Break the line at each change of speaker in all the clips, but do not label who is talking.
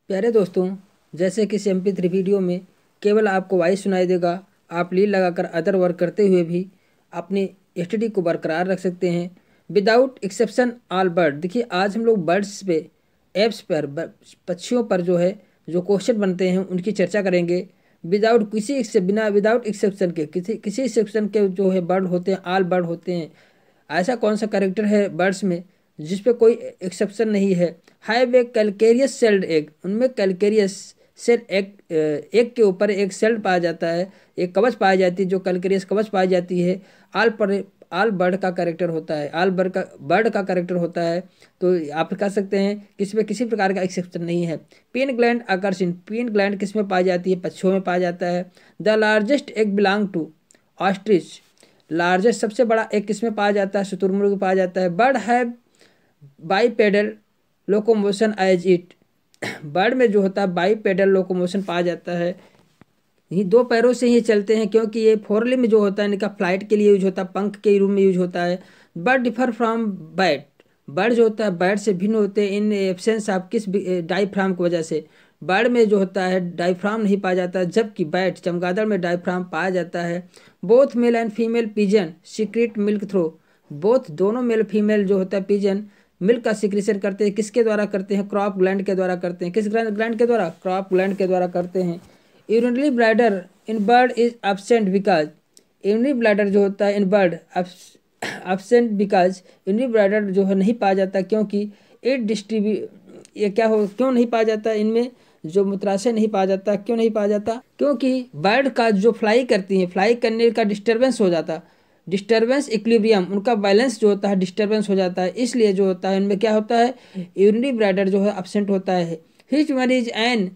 प्यारे दोस्तों, जैसे कि MP3 वीडियो में केवल आपको वॉइस सुनाई देगा। आप लीड लगाकर अदर वर्क करते हुए भी अपनी स्टडी को बरकरार रख सकते हैं। Without exception all bird. देखिए, आज हम लोग बर्ड्स पे, एप्स पर, पक्षियों पर जो क्वेश्चन बनते हैं उनकी चर्चा करेंगे। विदाउट एक्सेप्शन के, किसी एक्सेप्शन के बर्ड होते हैं, ऑल बर्ड होते हैं। ऐसा कौन सा कैरेक्टर है बर्ड्स में जिस पे कोई एक्सेप्शन नहीं है? Have a calcareous sailed egg. उनमें कैलकेरियस सेल एग के ऊपर एक सेल पाया जाता है, एक कवच पाई जाती है, जो कैलकेरियस कवच पाई जाती है। आल बर्ड का कैरेक्टर होता है, बर्ड का कैरेक्टर होता है। तो आप कह सकते हैं कि इसमें किसी प्रकार का एक्सेप्शन नहीं है। पिन ग्लैंड आकर्ष इन। पिन ग्लैंड किस में पाई जाती है? पक्षियों में पाया जाता है। The largest egg belong to ostrich. Largest सबसे बड़ा एक किसमें पाया जाता है? शुतुरमुर्ग में पाया जाता है। Bird have bipedal locomotion as it. Bird में जो होता है बाईपेडल लोकोमोशन पाया जाता है। ये दो पैरों से ही चलते हैं, क्योंकि ये फोर में जो होता है इनका फ्लाइट के लिए यूज होता है, पंख के रूप में यूज होता है। Bird differ from bat. Bird जो होता है बैट से भिन्न होते हैं इन एब्सेंस ऑफ किस डायफ्राम की वजह से। बर्ड में जो होता है डायफ्राम नहीं पाया जाता है, जबकि बैट चमगादड़ में डायफ्राम पाया जाता है। Both male and female pigeon secrete milk throw. Both दोनों मेल फीमेल जो होता है पिजन मिल्क का सिक्रेशन करते हैं। किसके द्वारा करते हैं? क्रॉप ग्लैंड के द्वारा करते हैं। किस ग्लैंड के द्वारा? क्रॉप ग्लैंड के द्वारा करते हैं। Urinary bladder in bird is absent because. Urinary bladder जो होता है in bird absent because. Urinary bladder जो है नहीं पाया जाता, क्योंकि इट ये क्या हो, क्यों नहीं पाया जाता? इनमें जो मूत्राशय नहीं पाया जाता। क्यों नहीं पाया जाता? क्योंकि बर्ड का जो फ्लाई करती है, फ्लाई करने का डिस्टर्बेंस हो जाता, डिस्टर्बेंस इक्विलिब्रियम, उनका बैलेंस जो होता है डिस्टर्बेंस हो जाता है। इसलिए जो होता है इनमें क्या होता है, यूरिनरी ब्लैडर जो है एब्सेंट होता है। Which one is an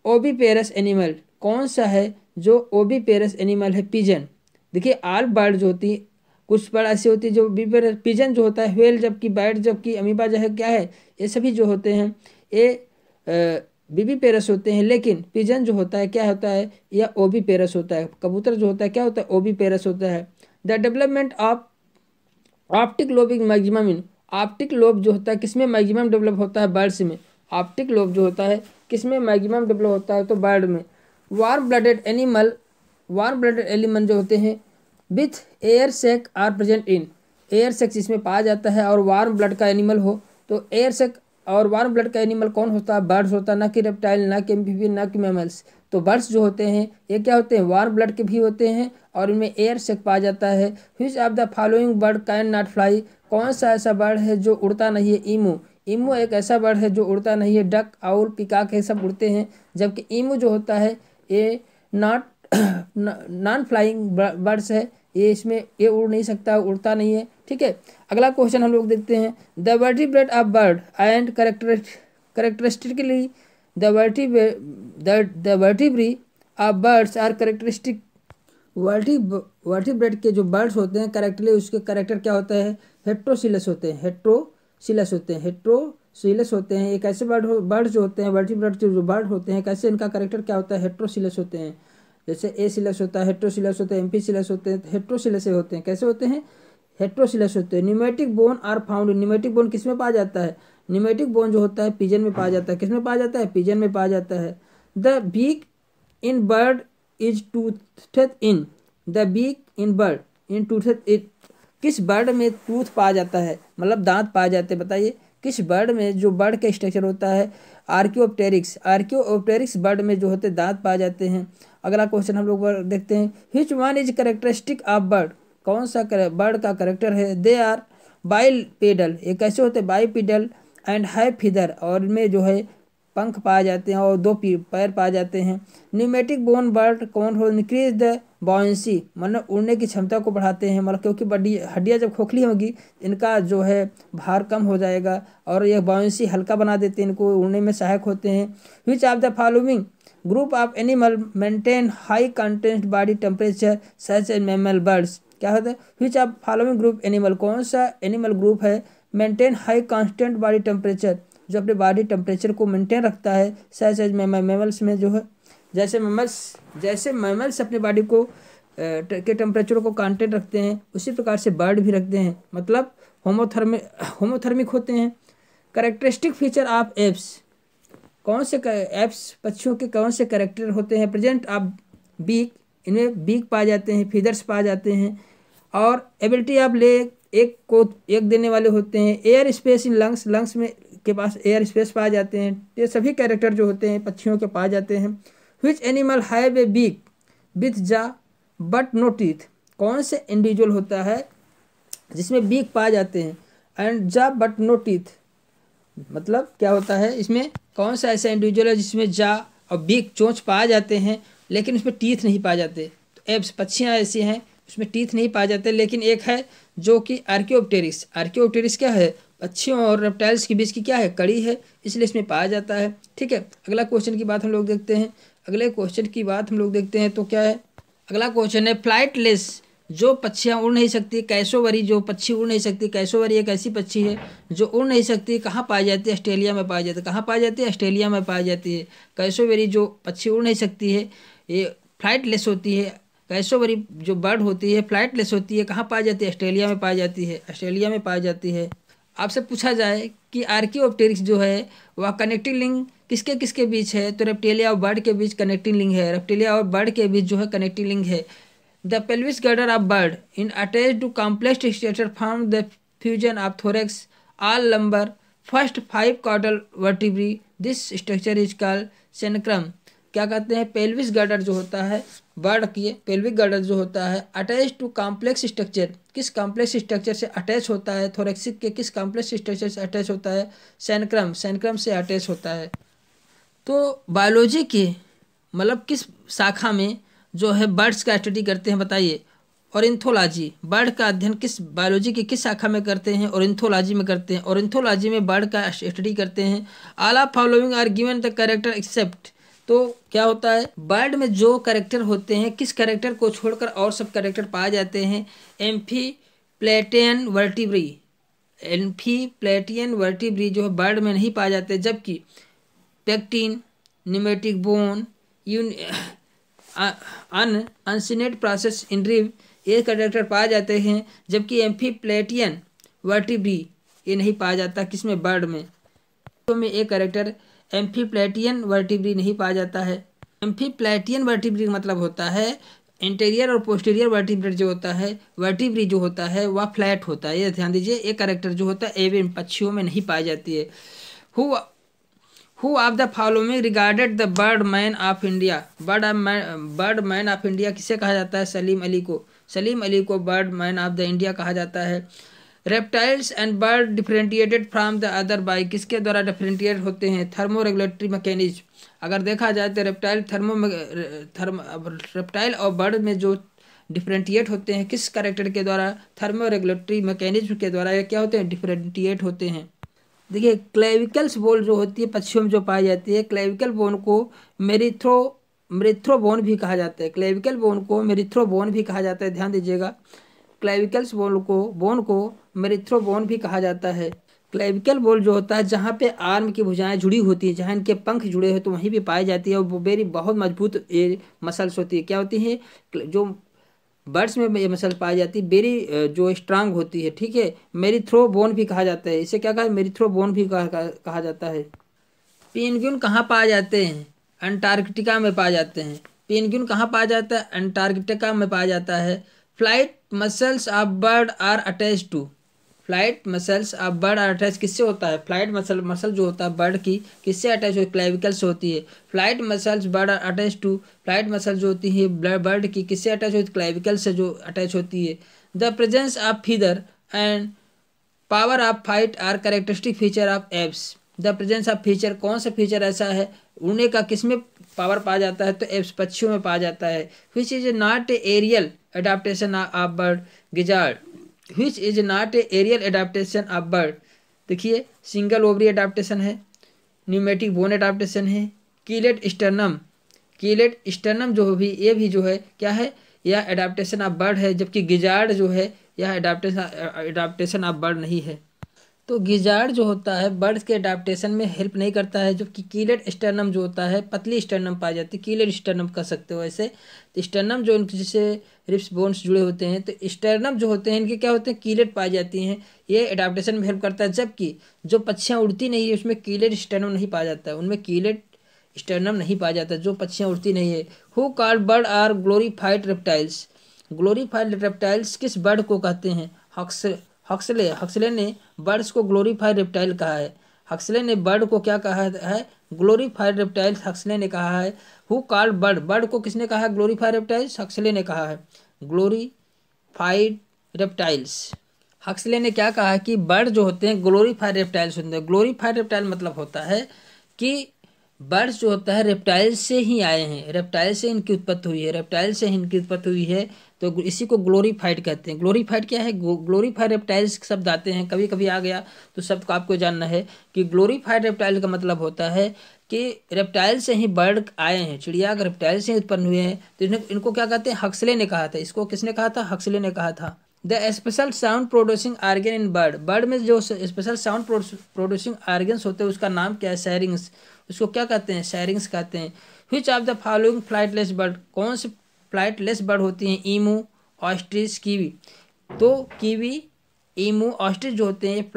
oviparous animal. कौन सा है जो ओबीपेरस एनिमल है? पिजन। देखिए, ऑल बर्ड जो होती है, कुछ बर्ड ऐसी होती है जो बीपेरस, पिजन जो होता है व्हेल, जबकि बैट, जबकि अमीबा जो है क्या है, ये सभी जो होते हैं ये बीबी पेरस होते हैं। लेकिन पिजन जो होता है क्या होता है, यह ओबी पेरस होता है। कबूतर जो होता है क्या होता है? ओबी पेरस होता है। The development of optic lobe in maximum in. Optic lobe जो होता है किसमें मैक्सिमम डेवलप होता है? बर्ड्स में। ऑप्टिक लोब जो होता है किसमें मैक्सिमम डेवलप होता है? तो बर्ड में। Warm blooded animal, warm blooded animal जो होते हैं with air sac are present in. Air sacs इसमें पाया जाता है, और वार्म ब्लड का एनिमल हो तो एयर सेक और वार्म ब्लड का एनिमल कौन होता है? बर्ड्स होता है, ना कि रेप्टाइल, ना कि एम्फीबियन, ना कि मैमल्स। तो बर्ड्स जो होते हैं ये क्या होते हैं? वार्म ब्लड के भी होते हैं, और इनमें एयर सेक पाया जाता है। Which of the following bird can not fly. कौन सा ऐसा बर्ड है जो उड़ता नहीं है? ईमू। ईमू एक ऐसा बर्ड है जो उड़ता नहीं है। डक, आउल, पिकॉक ये सब उड़ते हैं, जबकि ईमू जो होता है ये नॉट नॉन फ्लाइंग बर्ड्स है। ये इसमें ये उड़ नहीं सकता, उड़ता नहीं है। ठीक है, अगला क्वेश्चन हम लोग देखते हैं। The vertebrate of bird and characteristically the vertebrae of birds are characteristic. Vertebrate के जो बर्ड्स होते हैं करेक्टली उसके करेक्टर क्या होता है? हेट्रोसिलस होते हैं। हेट्रोसिलस होते हैं, हेट्रोसिलस होते हैं। एक ऐसे बर्ड जो होते हैं वर्टिब्रेट जो बर्ड होते हैं, कैसे इनका करेक्टर क्या होता है? हेट्रोसिलस होते हैं। जैसे ए सिलस होता है, हेट्रोसिलस होते हैं, एम्फी सिलस होते हैं, हेट्रोसिलस होते हैं। कैसे होते हैं? हेट्रोसिलस होते हैं। Pneumatic bone are found. Pneumatic bone किस में पाया जाता है? न्यूमेटिक बोन जो होता है पिजन में पाया जाता है। किस में पाया जाता है? पिजन में पाया जाता है। The beak in bird is toothed in. The beak in bird in toothed it. किस बर्ड में टूथ पाया जाता है, मतलब दांत पाए जाते हैं? बताइए किस बर्ड में, जो बर्ड का स्ट्रक्चर होता है आर्कियोप्टेरिक्स। आर्कियोप्टेरिक्स बर्ड में जो होते दांत पाए जाते हैं। अगला क्वेश्चन हम लोग देखते हैं। Which one is characteristic of bird. कौन सा बर्ड का करेक्टर है? They are bipedal. ये कैसे होते हैं? बाइपेडल एंड है फीदर, और इनमें जो है पंख पाए जाते हैं और दो पैर पाए जाते हैं। न्यूमेटिक बोन बर्ड कौन हो? इंक्रीज द बॉयंसी, मतलब उड़ने की क्षमता को बढ़ाते हैं, मतलब क्योंकि बड़ी हड्डियाँ जब खोखली होगी इनका जो है भार कम हो जाएगा, और यह बॉयंसी हल्का बना देते हैं, इनको उड़ने में सहायक होते हैं। Which of the following group of animal maintain high content body temperature such as mammal birds. क्या होता है? Which of following group animal, कौन सा एनिमल ग्रुप है maintain high constant body temperature, जो अपने बॉडी टेम्परेचर को मेंटेन रखता है? सच एज मैमल्स में जो है, जैसे मैमल्स अपने बॉडी को के टेम्परेचर को कांस्टेंट रखते हैं, उसी प्रकार से बर्ड भी रखते हैं, मतलब होमोथर्मिक होते हैं। Characteristic feature of apps. कौन से एप्स पक्षियों के कौन से कैरेक्टर होते हैं? प्रेजेंट ऑफ बीक, इनमें बीक पाए जाते हैं, फीदर्स पाए जाते हैं, और एबिलिटी ऑफ लेग, एक को एक देने वाले होते हैं, air space in lungs, lungs में के पास एयर स्पेस पाए जाते हैं। ये सभी कैरेक्टर जो होते हैं पक्षियों के पाए जाते हैं। Which animal have a beak with jaw but no teeth, कौन से इंडिविजुअल होता है जिसमें बीक पाए जाते हैं एंड जा बट नो टीथ, मतलब क्या होता है इसमें? कौन सा ऐसा इंडिविजुअल है जिसमें जा और बीक चोंच पाए जाते हैं लेकिन उसमें टीथ नहीं पाए जाते? तो एब्स पक्षियाँ ऐसी हैं उसमें टीथ नहीं पाए जाते, लेकिन एक है जो कि आर्कियोप्टेरिक्स। आर्कियोप्टेरिक्स क्या है? पक्षियों और रेप्टाइल्स के बीच की क्या है? कड़ी है, इसलिए इसमें पाया जाता है। ठीक है, अगला क्वेश्चन की बात हम लोग देखते हैं। अगले क्वेश्चन की बात हम लोग देखते हैं तो क्या है? अगला क्वेश्चन है फ्लाइटलेस, जो पक्षियाँ उड़ नहीं सकती, कैसोवरी, जो पक्षी उड़ नहीं सकती। कैसोवरी एक ऐसी पक्षी है जो उड़ नहीं सकती, कहाँ पाई जाती है? ऑस्ट्रेलिया में पाई जाती है। कहाँ पाई जाती है? ऑस्ट्रेलिया में पाई जाती है। कैसोवरी जो पक्षी उड़ नहीं सकती है ये फ्लाइटलेस होती है। कैसोवरी जो बर्ड होती है फ्लाइटलेस होती है, कहाँ पाई जाती है? ऑस्ट्रेलिया में पाई जाती है। ऑस्ट्रेलिया में पाई जाती है। आपसे पूछा जाए कि आर्कियोप्टेरिक्स जो है वह कनेक्टिंग लिंक किसके किसके बीच है? तो रेप्टिलिया और बर्ड के बीच कनेक्टिंग लिंक है। रेप्टिलिया और बर्ड के बीच जो है कनेक्टिंग लिंक है। The pelvis girdle of bird in attach to complex structure from the fusion of thorax all number first 5 caudal vertebrae, this structure is called synsacrum. क्या कहते हैं? पेल्विस गर्डर जो होता है बर्ड की, पेल्विक गर्डर जो होता है अटैच टू कॉम्प्लेक्स स्ट्रक्चर, किस कॉम्प्लेक्स स्ट्रक्चर से अटैच होता है? थोरेक्सिक के किस कॉम्प्लेक्स स्ट्रक्चर से अटैच होता है? सेनक्रम, सेनक्रम से अटैच होता है। तो बायोलॉजी के मतलब किस शाखा में जो है बर्ड्स का स्टडी करते हैं बताइए? ऑर्निथोलॉजी, बर्ड का अध्ययन किस बायोलॉजी की किस शाखा में करते हैं? ऑर्निथोलॉजी में करते हैं। ऑर्निथोलॉजी में बर्ड का स्टडी करते हैं। All of following are given the character except, तो क्या होता है? बर्ड में जो कैरेक्टर होते हैं, किस कैरेक्टर को छोड़कर और सब कैरेक्टर पाए जाते हैं? एम्फीप्लेटियन वर्टिब्री, एम्फीप्लेटियन वर्टिब्री जो है बर्ड में नहीं पाए जाते, जबकि pecten, pneumatic bone, uncinate process in rib ये कैरेक्टर पाए जाते हैं, जबकि एम्फीप्लेटियन वर्टिब्री ये नहीं पाया जाता। किसमें? बर्ड में। तो में एक कैरेक्टर एम्फीप्लेटियन वर्टिब्री नहीं पाया जाता है। एम्फीप्लेटियन वर्टिब्री मतलब होता है इंटीरियर और पोस्टीरियर वर्टिब्रेट जो होता है, वर्टिब्री जो होता है वह फ्लैट होता है। ये ध्यान दीजिए, एक कैरेक्टर जो होता है एवियन पक्षियों में नहीं पाई जाती है। Who of the following regarded the bird man of India, bird man of India किसे कहा जाता है? सलीम अली को। सलीम अली को bird man of the India कहा जाता है। Reptiles and bird differentiated from the other by, किसके द्वारा डिफरेंटिएट होते हैं? Thermo regulatory mechanism. अगर देखा जाए तो रेप्टाइल और बर्ड में जो डिफरेंटिएट होते हैं किस कैरेक्टर के द्वारा? थर्मो रेगुलेटरी मैकेनिज्म के द्वारा। ये क्या होते हैं? डिफरेंटिएट होते हैं। देखिए क्लेविकल्स बोन जो होती है पक्षियों में जो पाई जाती है, क्लेविकल बोन को मेरिथ्रोबोन भी कहा जाता है। क्लेविकल बोन को मेरिथ्रोबोन भी कहा जाता है, ध्यान दीजिएगा। क्लेविकल्स बोन को मेरिथ्रोबोन भी कहा जाता है। क्लेविकल बोन जो होता है जहाँ पे आर्म की भुजाएं जुड़ी होती हैं, जहाँ इनके पंख जुड़े हो तो वहीं भी पाई जाती है। और वो बहुत मजबूत ये मसल्स होती है। क्या होती है? जो बर्ड्स में ये मसल पाई जाती है वेरी जो स्ट्रांग होती है। ठीक है, मेरिथ्रोबोन भी कहा जाता है। इसे क्या कहा? मेरिथ्रोबोन भी कहा जाता है। पेंगुइन कहाँ पाए जाते हैं? अंटार्कटिका में पाए जाते हैं। पेंगुइन कहाँ पाया जाता है? अंटार्कटिका में पाया जाता है। Flight muscles of bird are attach to, flight muscles of bird are attach किससे होता है? फ्लाइट मसल जो होता है बर्ड की किससे अटैच होती है? क्लेविकल से होती है। Flight muscles bird are attach to, flight muscle जो होती है बर्ड की किससे अटैच होती है? क्लेविकल से जो अटैच होती है। The presence of feather and power of fight are characteristic feature of aves. The presence of feature, कौन सा फीचर ऐसा है उड़ने का किसमें पावर पाया जाता है? तो एब्स पक्षियों में पाया जाता है। Which is not a aerial adaptation of bird, gizzard. Which is not a aerial adaptation of bird, देखिए सिंगल ओवरी एडाप्टेशन है, न्यूमेटिक बोन एडाप्टेशन है, कीलेट स्टर्नम जो भी ये भी जो है क्या है? यह एडाप्टेशन ऑफ बर्ड है, जबकि गिजार्ड जो है यह एडाप्टेशन ऑफ बर्ड नहीं है। तो गिजार्ड जो होता है बर्ड्स के अडाप्टेशन में हेल्प नहीं करता है, जबकि कीलेट स्टर्नम जो होता है पतली स्टर्नम पाई जाती है, कीलेट स्टर्नम कह सकते हो ऐसे। तो स्टर्नम जो इनके जिससे रिब्स बोन्स जुड़े होते हैं, तो स्टर्नम जो होते हैं इनके क्या होते हैं, कीलेट पाई जाती हैं, ये अडाप्टेशन में हेल्प करता है। जबकि जो पक्षियाँ उड़ती नहीं है उसमें कीलेट स्टर्नम नहीं पाया जाता है, उनमें कीलेट स्टर्नम नहीं पाया जाता जो पक्षियाँ उड़ती नहीं है। Who called bird are glorified reptiles. Glorified reptiles किस बर्ड को कहते हैं? हक्सले ने बर्ड्स को ग्लोरीफाइड रेप्टाइल कहा है। हक्सले ने बर्ड को क्या कहा है? ग्लोरीफाइड रेप्टाइल्स हक्सले ने कहा है। हु कॉल्ड बर्ड, बर्ड को किसने कहा है ग्लोरीफाइड रेप्टाइल्स? हक्सले ने कहा है ग्लोरीफाइड रेप्टाइल्स। हक्सले ने क्या कहा कि बर्ड जो होते हैं ग्लोरीफाइड रेप्टाइल्स होते हैं। ग्लोरीफाइड रेप्टाइल मतलब होता है कि बर्ड्स जो होता है रेप्टाइल से ही आए हैं, रेप्टाइल से इनकी उत्पत्ति हुई है, रेप्टाइल से इनकी उत्पत्ति हुई है, तो इसी को ग्लोरीफाइड कहते हैं। ग्लोरीफाइड क्या है? ग्लोरीफाइड रेप्टाइल्स शब्द आते हैं, कभी कभी आ गया तो शब्द को आपको जानना है कि ग्लोरीफाइड रेप्टाइल का मतलब होता है कि रेप्टाइल से ही बर्ड आए हैं, चिड़िया अगर रेप्टाइल से ही उत्पन्न हुए हैं तो इनको क्या कहते हैं? हक्सले ने कहा था। इसको किसने कहा था? हक्सले ने कहा था। The special sound producing organ in bird, bird में जो स्पेशल साउंड प्रोड्यूसिंग आर्गन्स होते हैं उसका नाम क्या है? सैरिंग्स। उसको क्या कहते हैं? सैरिंग्स कहते हैं। Which of the following flightless bird, कौन से फ्लाइटलेस बर्ड होती हैं? ईमू, ऑस्ट्रिच, कीवी। तो कीवी, ईमू, ऑस्ट्रिच जो होते हैं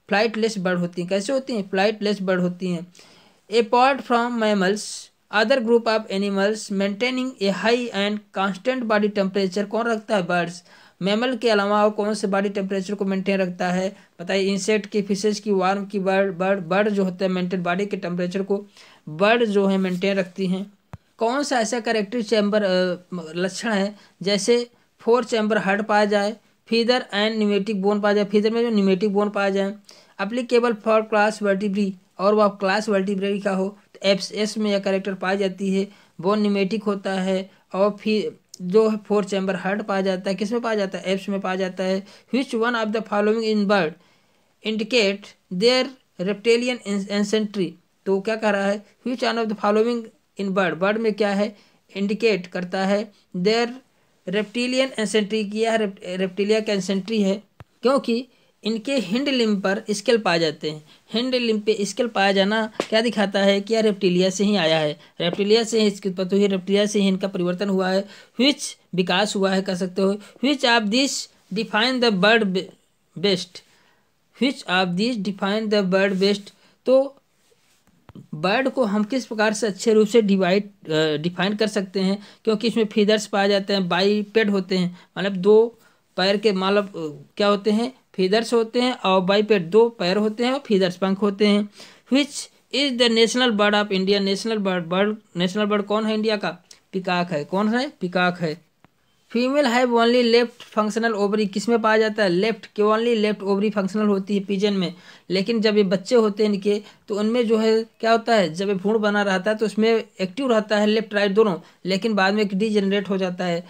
फ्लाइटलेस बर्ड होती हैं। कैसे होती हैं? फ्लाइटलेस बर्ड होती हैं। Apart from mammals other group of animals maintaining A high and constant body temperature, कौन रखता है? बर्ड्स। मैमल के अलावा और कौन से बॉडी टेम्परेचर को मेंटेन रखता है? बताइए। इंसेक्ट की, फिशेज की, वार्म की, बर्ड जो होता है मेंटेन बॉडी के टेम्परेचर को बर्ड जो है मेंटेन रखती हैं। कौन सा ऐसा करेक्टिव चैम्बर लक्षण है जैसे 4 चैम्बर हार्ट पाया जाए, फीदर एंड न्यूमेटिक बोन पाया जाए, फीदर में जो न्यूमेटिक बोन पाया जाए, अप्लीकेबल फॉर क्लास वर्टिब्री, और वह क्लास वर्टिब्री का हो तो एस में यह करेक्टर पाई जाती है, बोन न्यूमेटिक होता है, और फिर जो 4 चैम्बर हार्ट पाया जाता है, किस में पाया जाता है? एप्स में पाया जाता है। Which one of the following in bird indicate their reptilian ancestry, तो क्या कह रहा है? Which one of the following in bird, bird में क्या है? इंडिकेट करता है देयर रेप्टिलियन एंसेंट्री, किया रेप्टिलिया का एंसेंट्री है, क्योंकि इनके हिंड लिम्ब पर स्केल पाए जाते हैं। हिंड लिम्ब पे स्केल पाया जाना क्या दिखाता है कि यह रेप्टिलिया से ही आया है, रेप्टिलिया से ही इसकी उत्पत्ति हुई है, रेप्टिलिया से ही इनका परिवर्तन हुआ है, व्हिच विकास हुआ है कह सकते हो। Which of this define the bird best, which of this define the bird best, तो बर्ड को हम किस प्रकार से अच्छे रूप से डिफाइन कर सकते हैं? क्योंकि इसमें फीदर्स पाए जाते हैं, बाईपेड होते हैं, मतलब 2 पैर के, मतलब क्या होते हैं? फीदर्स होते हैं, और बाईपेड 2 पैर होते हैं, और फीदर्स पंख होते हैं। Which is the national bird of India, national bird कौन है इंडिया का? पिकॉक है। कौन है? पिकॉक है। Female have only left functional ovary, किस में पाया जाता है? लेफ्ट के, ओनली लेफ्ट ओवरी फंक्शनल होती है पिजन में, लेकिन जब ये बच्चे होते हैं इनके तो उनमें जो है क्या होता है? जब ये भ्रूण बना रहता है तो उसमें एक्टिव रहता है लेफ्ट राइट दोनों, लेकिन बाद में डीजेनरेट हो जाता है।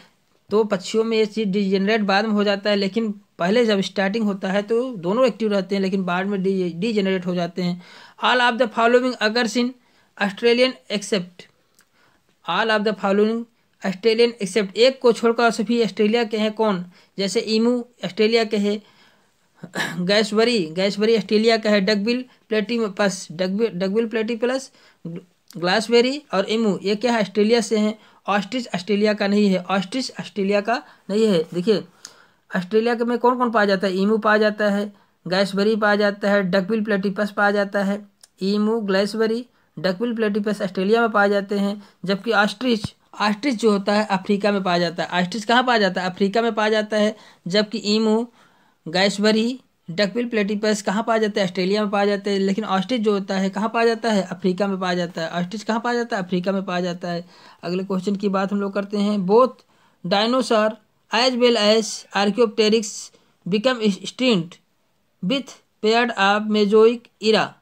तो पक्षियों में ये चीज़ डीजेनरेट बाद में हो जाता है, लेकिन पहले जब स्टार्टिंग होता है तो दोनों एक्टिव रहते हैं, लेकिन बाद में डीजेनरेट हो जाते हैं। ऑल ऑफ द फॉलोइंग अगर्स in Australian except, all of the following Australian except, एक को छोड़कर सभी ऑस्ट्रेलिया के हैं। कौन? जैसे ईमू ऑस्ट्रेलिया के है, गैसबरी ऑस्ट्रेलिया का है, डकबिल प्लेटीपस, ग्लासबेरी और ईमू ये क्या है? ऑस्ट्रेलिया से हैं। ऑस्ट्रिच ऑस्ट्रेलिया का नहीं है, ऑस्ट्रिच ऑस्ट्रेलिया का नहीं है। देखिए ऑस्ट्रेलिया के में कौन कौन पाया जाता है? ईमू पाया जाता है, गैसबरी पाया जाता है, डकबिल प्लेटीपस पाया जाता है। ईमू, ग्लासबेरी, डकबिल प्लेटीपस ऑस्ट्रेलिया में पाए जाते हैं, जबकि ऑस्ट्रिच जो होता है अफ्रीका में पाया जाता है। ऑस्ट्रिच कहाँ पाया जाता है? अफ्रीका में पाया जाता है, जबकि ईमू, गैसबरी, डकबिल प्लेटीपस कहाँ पाया जाता है? ऑस्ट्रेलिया में पाया जाता है, लेकिन ऑस्ट्रिच जो होता है कहाँ पाया जाता है? अफ्रीका में पाया जाता है। ऑस्ट्रिच कहाँ पाया जाता है? अफ्रीका में पाया जाता है। अगले क्वेश्चन की बात हम लोग करते हैं। Both dinosaur as well as archaeopteryx become extinct with paired of Mesozoic era.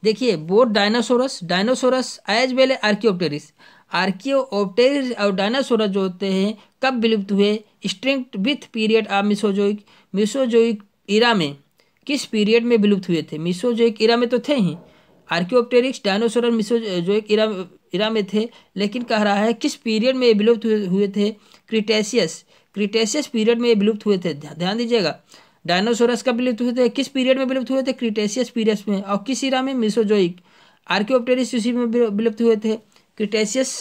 देखिए both dinosaurs as well archaeopteryx और डायनासोरस जो होते हैं कब विलुप्त हुए? Extinct with period of Mesozoic era में, किस पीरियड में विलुप्त हुए थे? मिसोजोइक इरा में तो थे ही, आर्कियोप्टेरिक्स डायनासोरस मिसोजोइक इरा में थे, लेकिन कह रहा है किस पीरियड में विलुप्त हुए थे? क्रिटेशियस पीरियड में विलुप्त हुए थे। ध्यान दीजिएगा, डायनासोरस कब विलुप्त हुए थे, किस पीरियड में विलुप्त हुए थे, क्रिटेशियस पीरियड में। और किस इरा में, मेसोजोइक। आर्कियोप्टेरिस उसी में विलुप्त हुए थे, क्रिटेशियस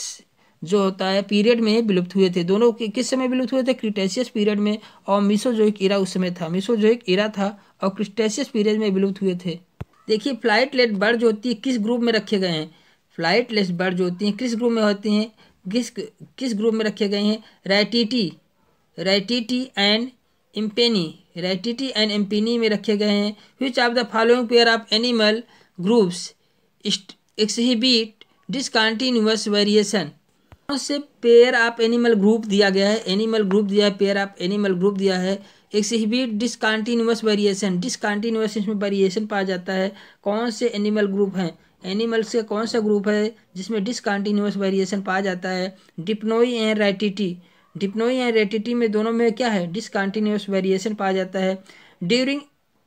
जो होता है पीरियड में विलुप्त हुए थे। दोनों किस समय विलुप्त हुए थे, क्रिटेशियस पीरियड में, और मेसोजोइक इरा उस समय था, मेसोजोइक इरा था और क्रिटेशियस पीरियड में विलुप्त हुए थे। देखिए फ्लाइटलेस बर्ड जो होती है किस ग्रुप में रखे गए हैं, फ्लाइटलेस बर्ड जो होती हैं किस ग्रुप में होती हैं, किस ग्रुप में रखे गए हैं, रैटिटी एंड इम्पेनी, रैटिटी एंड इम्पेनी में रखे गए हैं। Which of the following pair of animal groups exhibit discontinuous variation, कौन से पेयर ऑफ एनिमल ग्रुप दिया गया है, एनिमल ग्रुप दिया है, पेयर ऑफ एनिमल ग्रुप दिया है, एक्सहिबिट डिसकंटिन्यूअस वेरिएशन, डिसकंटिन्यूअस इसमें वेरिएशन पाया जाता है। कौन से एनिमल ग्रुप हैं, एनिमल से कौन सा ग्रुप है जिसमें डिसकंटिन्यूअस वेरिएशन पाया जाता है, डिप्नोई एंड रैटिटी, डिप्नोई एंड रैटिटी में दोनों में क्या है, डिसकंटिन्यूअस वेरिएशन पाया जाता है। During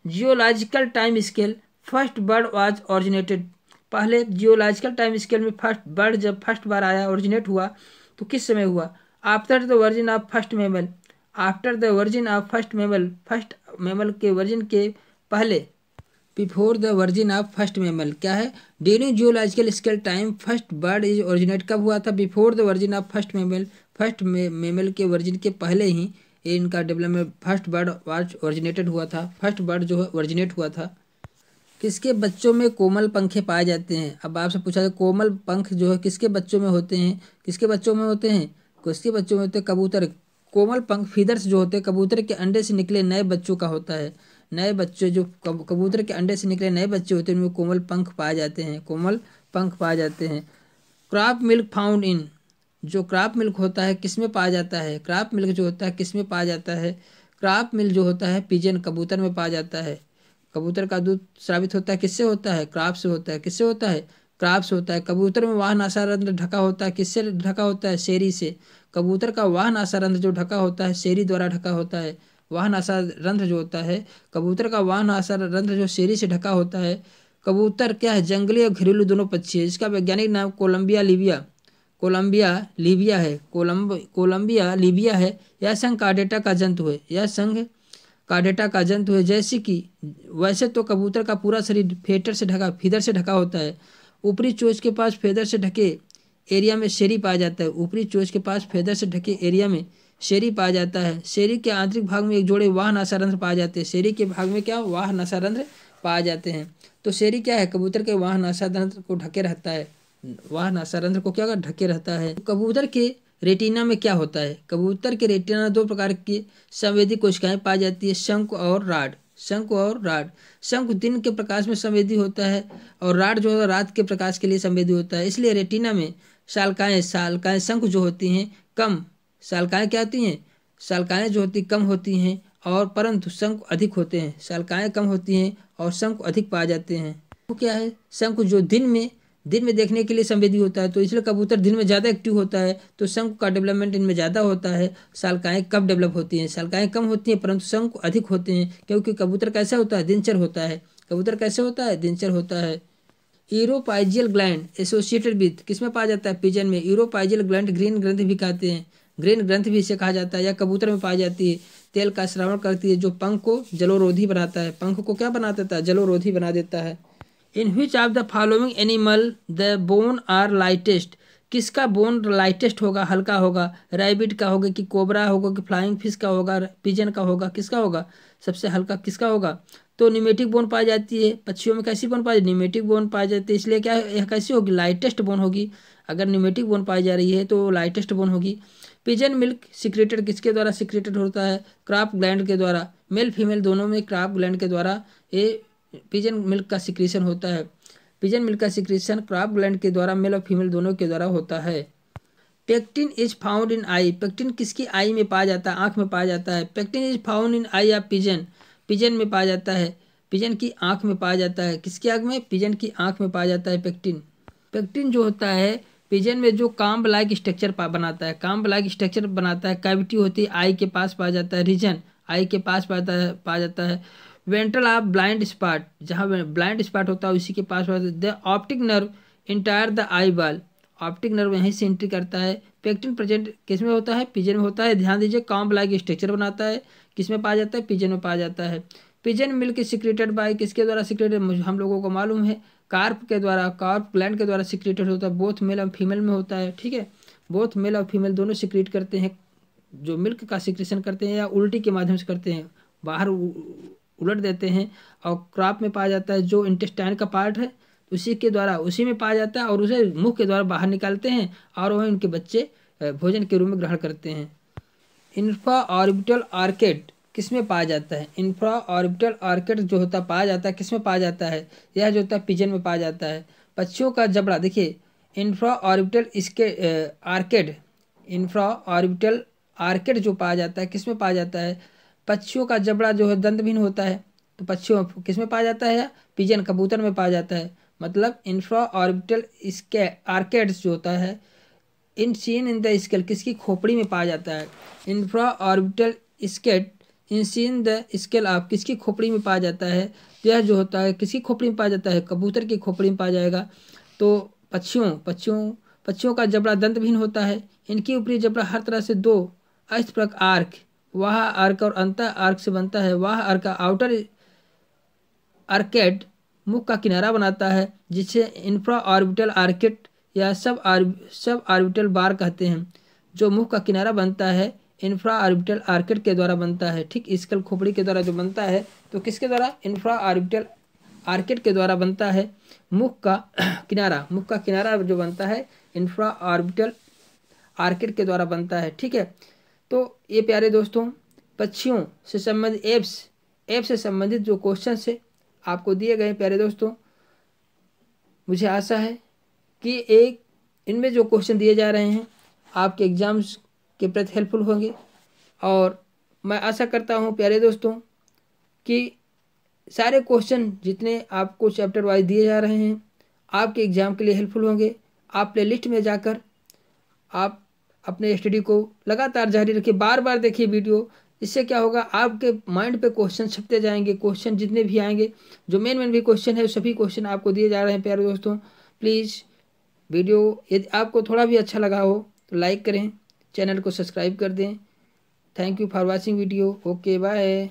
geological time scale first bird was originated, पहले जियोलॉजिकल टाइम स्केल में फर्स्ट बर्ड जब फर्स्ट बार आया, ओरिजिनेट हुआ, तो किस समय हुआ, after the virgin of first mammal, after the virgin of first mammal, first mammal के वर्जिन के पहले, before the virgin of first mammal. क्या है, during geological scale time first bird is originate कब हुआ था, before the virgin of first mammal, first mammal के virgin के पहले ही इनका development, first bird was originated हुआ था, फर्स्ट बर्ड जो है ओरिजिनेट हुआ था। किसके बच्चों में कोमल पंखे पाए जाते हैं, अब आपसे पूछा है कोमल पंख जो है किसके बच्चों में होते हैं, किसके बच्चों में होते हैं, किसके बच्चों में होते हैं, कबूतर। कोमल पंख फीदर्स जो होते हैं कबूतर के अंडे से निकले नए बच्चों का होता है, नए बच्चे जो कबूतर के अंडे से निकले नए बच्चे होते हैं उनमें कोमल पंख पाए जाते हैं, कोमल पंख पाए जाते हैं। क्रॉप मिल्क फाउंड इन, जो क्रॉप मिल्क होता है किस में पाया जाता है, क्रॉप मिल्क जो होता है किस में पाया जाता है, क्रॉप मिल्क जो होता है पिजन कबूतर में पाया जाता है। कबूतर का दूध स्रावित होता है किससे होता है, क्रॉप से होता है, किससे होता है, क्रॉप से होता है। कबूतर में वाह नासारंध्र ढका होता है किससे ढका होता है, शेरी से। कबूतर का वाह नासारंध्र जो ढका होता है शेरी द्वारा ढका होता है, वाह नासारंध्र जो होता है कबूतर का वाह नासारंध्र जो शेरी से ढका होता है। कबूतर क्या है, जंगली और घरेलू दोनों पक्षी है। इसका वैज्ञानिक नाम कोलंबिया लीबिया, कोलंबिया लीबिया है, कोलंबिया लीबिया है। यह संघ कार्डेटा का जंतु है, यह संघ कार्डेटा का जंतु है। जैसे कि वैसे तो कबूतर का पूरा शरीर फेदर से ढका होता है। ऊपरी चोंच के पास फेदर से ढके एरिया में शेरी पाया जाता है, ऊपरी चोंच के पास फेदर से ढके एरिया में शेरी पाया जाता है। शेरी के आंतरिक भाग में एक जोड़े वाह नासारंध्र पाए जाते हैं, शेरी के भाग में क्या वाह नासारंध्र पाए जाते हैं। तो शेरी क्या है, कबूतर के वाह नासारंध्र को ढके रहता है, वाह नासारंध्र को क्या ढके रहता है। कबूतर के रेटिना में क्या होता है, कबूतर के रेटिना में दो प्रकार की संवेदी कोशिकाएं पाई जाती है, शंकु और राड, शंकु और राड। शंकु दिन के प्रकाश में संवेदी होता है और राड जो है रात के प्रकाश के लिए संवेदी होता है। इसलिए रेटिना में शालकाएं शंकु जो होती हैं कम, शालकाएं क्या होती हैं, शालकाएं जो होती कम होती हैं और परंतु शंकु अधिक होते हैं, शालकाएं कम होती हैं और शंकु अधिक पाए जाते हैं। तो क्या है, शंकु जो दिन में देखने के लिए संवेदी होता है, तो इसलिए कबूतर दिन में ज़्यादा एक्टिव होता है, तो शंकु का डेवलपमेंट इनमें ज़्यादा होता है। शालकाएं कब डेवलप होती हैं, शालकाएं कम होती हैं परंतु शंकु अधिक होते हैं, क्योंकि कबूतर कैसा होता है, दिनचर होता है। कबूतर कैसे होता है, दिनचर होता है। यूरोपाइजियल ग्लैंड एसोसिएटेड विथ किस में पाया जाता है, पिजन में। यूरोपाइजियल ग्लैंड ग्रीन ग्रंथि भी कहते हैं, ग्रीन ग्रंथि भी इसे कहा जाता है, या कबूतर में पाई जाती है। तेल का श्रावण करती है जो पंख को जलोरोधी बनाता है, पंख को क्या बना देता है, जलोरोधी बना देता है। In which of the following animal the bone are lightest, किसका बोन लाइटेस्ट होगा, हल्का होगा, रैबिट का होगा कि कोबरा होगा कि फ्लाइंग फिश का होगा, पिजन का होगा, किसका होगा, सबसे हल्का किसका होगा। तो न्यूमेटिक बोन पाई जाती है, पक्षियों में कैसी बोन पाई जाती है, न्यूमेटिक बोन पाई जाती है, इसलिए क्या यह कैसी होगी, लाइटेस्ट बोन होगी। अगर न्यूमेटिक बोन पाई जा रही है तो लाइटेस्ट बोन होगी। पिजन मिल्क सिक्रेटेड किसके द्वारा सिक्रेटेड होता है, क्रॉप ग्लैंड के द्वारा। मेल फीमेल दोनों में क्रॉप ग्लैंड के द्वारा ये पिजन मिल्क का सिक्रीशन होता है। पिजन मिल्क का सिक्रीशन क्रॉप ग्लैंड के द्वारा मेल और फीमेल दोनों के द्वारा होता है। Pectin is found in I, pectin किसकी आई में पाया जाता है, आंख में पाया जाता है। Pectin is found in I of pigeon, pigeon में पाया जाता है, पिजन की आंख में पाया जाता है। किसकी आंख में, पिजन की आंख में पाया जाता है पेक्टिन। पेक्टिन जो होता है पिजन में जो काम्ब लाइक स्ट्रक्चर बनाता है, काम्ब लाइक स्ट्रक्चर बनाता है। कैविटी होती है आई के पास पाया जाता है, रीजन आई के पास पाया जाता है। वेंट्रल ऑफ ब्लाइंड स्पॉट, जहाँ ब्लाइंड स्पॉट होता है उसी के पास पाया जाता है। The optic nerve entire the eye ball, optic nerve यहीं से एंट्री करता है। पेक्टिन प्रेजेंट किस में होता है? पिजन में होता है। ध्यान दीजिए, कॉम्ब लाइक स्ट्रक्चर बनाता है, किस में पाया जाता है? पिजन में पाया जाता है। पिजन मिल्क सिक्रेटेड बाय किसके द्वारा सिक्रेटेड? हम लोगों को मालूम है, कार्प के द्वारा, कार्प ग्लैंड के द्वारा सिक्रेटेड होता है। बोथ मेल और फीमेल में होता है, ठीक है। बोथ मेल और फीमेल दोनों सिक्रेट करते हैं, जो मिल्क का सिक्रेशन करते हैं या उल्टी के माध्यम से करते हैं, बाहर उलट देते हैं। और क्रॉप में पाया जाता है, जो इंटेस्टाइन का पार्ट है उसी के द्वारा, उसी में पाया जाता है और उसे मुंह के द्वारा बाहर निकालते हैं और वह उनके बच्चे भोजन के रूप में ग्रहण करते हैं। इंफ्रा ऑर्बिटल आर्केड किस में पाया जाता है? इंफ्रा ऑर्बिटल आर्केड जो होता पाया जाता है किस में पाया जाता है? यह जो होता है पिजन में पाया जाता है। पक्षियों का जबड़ा, देखिए इंफ्रा ऑर्बिटल इसके आर्केड, इंफ्रा ऑर्बिटल आर्केड जो पाया जाता है किस में पाया जाता है? पक्षियों का जबड़ा जो है दंतहीन होता है, तो पक्षियों किस में पाया जाता है? पिजन, कबूतर में पाया जाता है। मतलब इंफ्रा ऑर्बिटल इसके आर्केड्स जो होता है in seen in the skull किसकी खोपड़ी में पाया जाता है? Infraorbital skate in seen the skull आप किसकी खोपड़ी में पाया जाता है? यह जो होता है किसकी खोपड़ी में पाया जाता है? कबूतर की खोपड़ी में पाया जाएगा। तो पक्षियों का जबड़ा दंतहीन होता है। इनकी ऊपरी जबड़ा हर तरह से दो अष्टप्रक आर्क, वह आर्क और अंत आर्क से बनता है। वह आर्क आउटर आर्केड मुख का किनारा बनाता है, जिसे इंफ्रा ऑर्बिटल आर्केड या सब ऑर्बिटल बार कहते हैं। जो मुख का किनारा बनता है इंफ्रा ऑर्बिटल आर्केड के द्वारा बनता है, ठीक। स्कल खोपड़ी के द्वारा जो बनता है, तो किसके द्वारा? इंफ्रा ऑर्बिटल आर्केड के द्वारा बनता है। मुख का किनारा जो बनता है इंफ्रा ऑर्बिटल आर्केड के द्वारा बनता है, ठीक है। तो ये प्यारे दोस्तों, पक्षियों से संबंधित एप से संबंधित जो क्वेश्चन से आपको दिए गए प्यारे दोस्तों, मुझे आशा है कि इनमें जो क्वेश्चन दिए जा रहे हैं आपके एग्जाम्स के प्रति हेल्पफुल होंगे। और मैं आशा करता हूँ प्यारे दोस्तों कि सारे क्वेश्चन जितने आपको चैप्टर वाइज दिए जा रहे हैं आपके एग्ज़ाम के लिए हेल्पफुल होंगे। आप प्ले लिस्ट में जाकर आप अपने स्टडी को लगातार जारी रखिए, बार बार देखिए वीडियो। इससे क्या होगा, आपके माइंड पे क्वेश्चन छपते जाएंगे। क्वेश्चन जितने भी आएंगे, जो मेन भी क्वेश्चन है, सभी क्वेश्चन आपको दिए जा रहे हैं प्यारे दोस्तों। प्लीज़ वीडियो यदि आपको थोड़ा भी अच्छा लगा हो तो लाइक करें, चैनल को सब्सक्राइब कर दें। Thank you for watching video. Okay, bye.